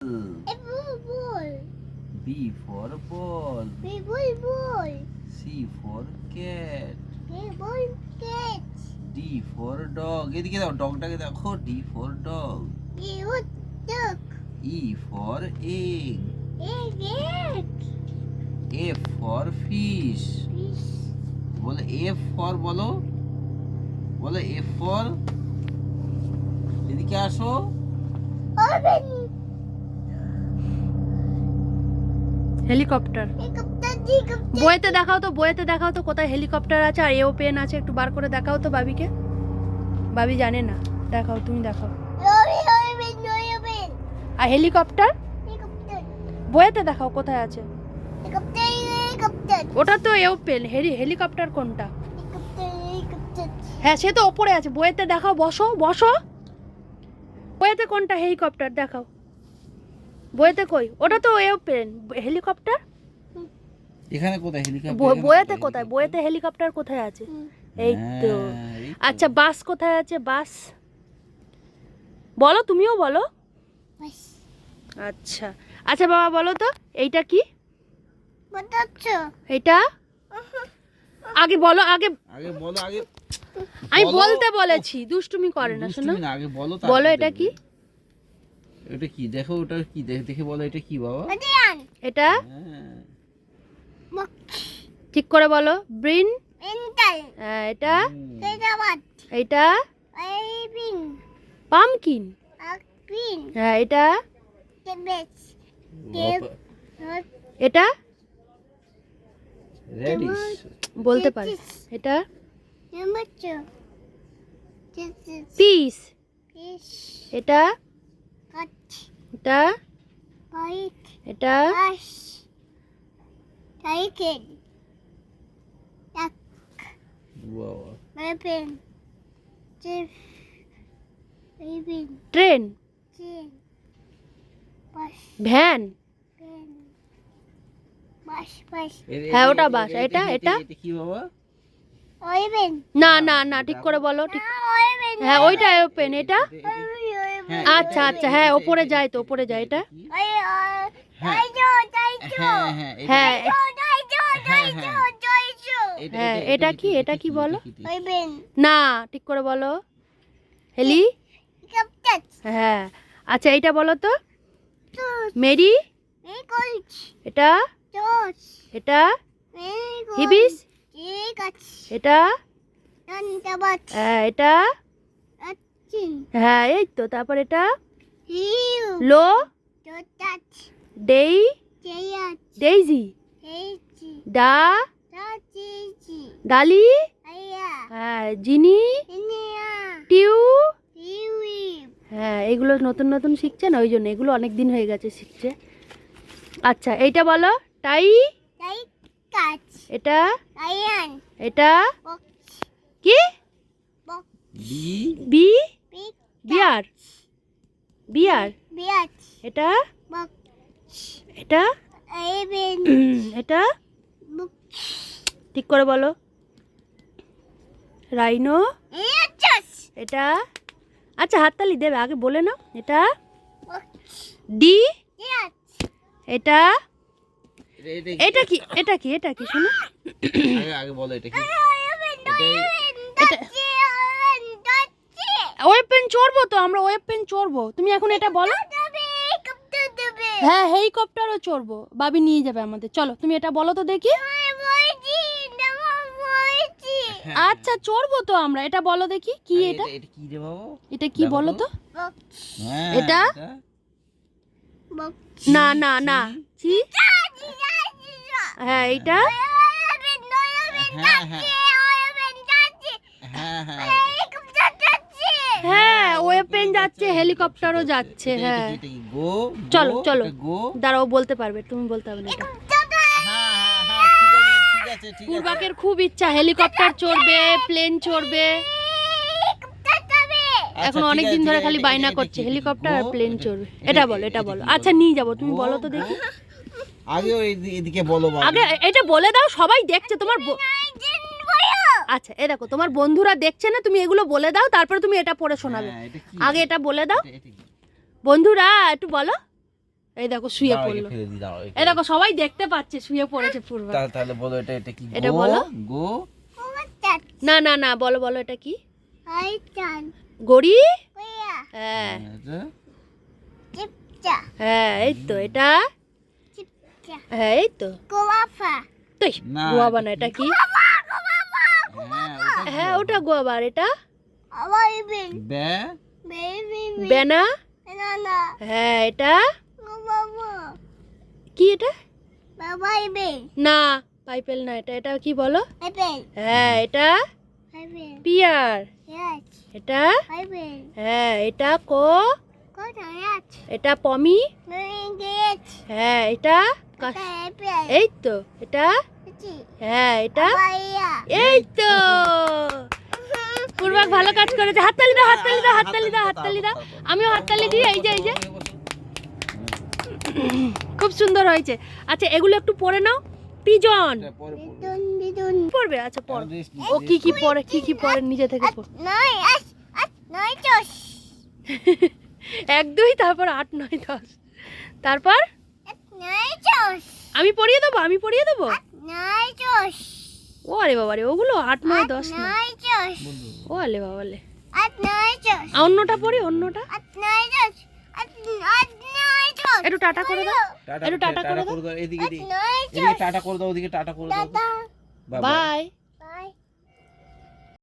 A ball. B for ball. B ball. C for cat. A ball cat. D for dog. এদিকে দাও, ডগটাকে দেখো। D for dog. A duck. E for egg. Egg. F for fish. Fish. বলো F for বলো। বলো F for। এদিকে আসো। Oven. Helicopter. Helicopter. বইতে দেখাও তো, বইতে দেখাও তো কোথায় হেলিকপ্টার আছে আর এরোপ্লেন আছে, একটু বার করে দেখাও তো বাবিকে। বাবি জানে না, দেখাও, তুমি দেখাও। Oven. আর হেলিকপ্টার Helicopter. বইতে দেখাও কোথায় আছে। Helicopter. ওটা তো এরোপ্লেন, হেলিকপ্টার কোনটা? Helicopter. হ্যাঁ সে তো ওপরে আছে, বইতে দেখাও। বসো বসো, বইতে কোনটা হেলিকপ্টার দেখাও। বইতে কই? ওটা তো এরোপ্লেন, হেলিকপ্টার এখানে কোথায় হেলিকপ্টার? বইতে কোথায়? বইতে হেলিকপ্টার কোথায় আছে? এই তো। আচ্ছা বাস কোথায় আছে? বাস বলো, তুমিও বলো। আচ্ছা আচ্ছা বাবা বলো তো, এইটা কি? এটা আগে বলো, আগে আগে বলো, আগে আমি বলো। বলতে বলেছি, দুষ্টুমি করে না শোনো। দুষ্টুমি না, আগে বলো। বলো এটা কি? এটা কি দেখো, ওটা কি দেখে বলো এটা কি বাবা? এটা হ্যাঁ। ঠিক করে বলো। ব্রিন। এটা এটা পামকিন। হ্যাঁ এটা এটা রেডিশ। বলতে পারে। এটা পিস। এটা এটা এটা বাবা। ট্রেন। ভ্যান। হ্যাঁ ওটা বাস। এটা এটা কি বাবা? না না না, ঠিক করে বলো। ঠিক, হ্যাঁ ওইটা এরোপ্লেন। এটা আচ্ছা আচ্ছা, হ্যাঁ ওপরে যায় তো, ওপরে যায়। এটা হ্যাঁ হ্যাঁ, এটা কি? এটা কি বলো? না, ঠিক করে বলো। হেলি। হ্যাঁ আচ্ছা এইটা বলো তো। মেরি। এটা এটা হিবিস। এটা হ্যাঁ এটা হ্যাঁ এই তো। তারপর এটা লো। ডেই ডেইজি। ডা ডালি। হ্যাঁ জিনি। টিউ। হ্যাঁ এগুলো নতুন নতুন শিখছে না, ওই জন্য এগুলো অনেক দিন হয়ে গেছে শিখছে। আচ্ছা এইটা বলো। টাই। এটা এটা কি? বি বিয়ার। বিয়ার। এটা এটা এটা ঠিক করে বলো। রাইনো। এটা আচ্ছা হাততালি দেবে, আগে বলে নাও। এটা ডি। এটা এটা কি? এটা কি? এটা কি শোনো। আগে বলো এটা কি? ওয়েব পেন চড়বো তো আমরা, ওয়েব পেন চড়বো। তুমি এখন এটা বলো। হ্যাঁ হেলিকপ্টারও চড়বো, বাবি নিয়ে যাবে আমাদের। চলো তুমি এটা বলো তো দেখি। আচ্ছা চড়বো তো আমরা, এটা বলো দেখি কি এটা? এটা কি রে বাবা? এটা কি বলো তো? হ্যাঁ, এটা না না না, চি। হ্যাঁ এইটা হ্যাঁ ওয়েব পেন যাচ্ছে, হেলিকপ্টারও যাচ্ছে। হ্যাঁ চলো চলো, দাঁড়াও বলতে পারবে, তুমি বলতে হবে না। এটা পূর্বাকের খুব ইচ্ছা হেলিকপ্টার চড়বে, প্লেন চড়বে। এখন অনেক দিন ধরে খালি বায়না করছে হেলিকপ্টার আর প্লেন চড়বে। এটা বলো, এটা বলো। আচ্ছা নিয়ে যাবো, তুমি বলো তো দেখি। আগে এদিকে বলো বাবা। আগে এটা বলে দাও, সবাই দেখছে তোমার। আচ্ছা এ দেখো তোমার বন্ধুরা দেখছে না, তুমি এগুলো বলে দাও, তারপরে তুমি এটা পড়ে শোনাবে। আগে এটা বলে দাও। বন্ধুরা একটু বলো। এই দেখো শুয়ে দাঁড়াও, পড়লো। একে ফেলে দিই, দাঁড়াও, একে। এই দেখো সবাই দেখতে পাচ্ছে শুয়ে পড়েছে পূর্বা। তাহলে বলো এটা কি? এটা বলো। গো। না না না, বলো বলো এটা কি? হাই চান গড়ি। কইয়া হ্যাঁ এটা চিপচা হ্যাঁ, এই তো এটা। চিপচা হ্যাঁ এই তো। গোয়াফা তুই না, গোয়াবা না, এটা কি? ওটা হ্যাঁ ওটা গোয়াবা। আর এটা আবার বেন বে। বেবি বেনা। না না হ্যাঁ এটা বাবা কি? এটা বাবা বেন না, পাইপেল না, এটা এটা কি বলো? বেন হ্যাঁ এটা বেন পিয়ার। ইয়াচ এটা বেন হ্যাঁ এটা কোথায় ইয়াচ এটা পমি। মেন গেট হ্যাঁ এটা বেন এই তো। এটা জি হ্যাঁ এটা বাইয়া এই তো। পূর্বাক ভালো কাজ করেছে। হাততালি দাও, হাততালি দাও, হাততালি দাও, হাততালি দাও। আমিও হাততালি দিই। এই যে এই যে খুব সুন্দর হয়েছে। আচ্ছা এগুলো একটু পড়ে নাও। পিজন বিদুন বিদুন পড়বে? আচ্ছা পড়ো। ও কি কি পড়ে, কি কি পড়ে নিজে থেকে পড়। নয় আস নয় চশ 1 2 তারপর 8 9 10 তারপর নয় চশ আমি পড়িয়ে দেবো, আমি পড়িয়ে দেবো। নয় চশ ও আরে বাবা রে, ওগুলো 8 9 10 না। নয় চশ ও আলে বাবা লে। নয় চশ অন্যটা পড়ি, অন্যটা নয় চশ নয় চশ একটু টাটা করে দাও। একটু টাটা করে দাও। এদিকে নয় এদিকে টাটা করে দাও, ওদিকে টাটা করে দাও। দাদা বাই বাই। বাই।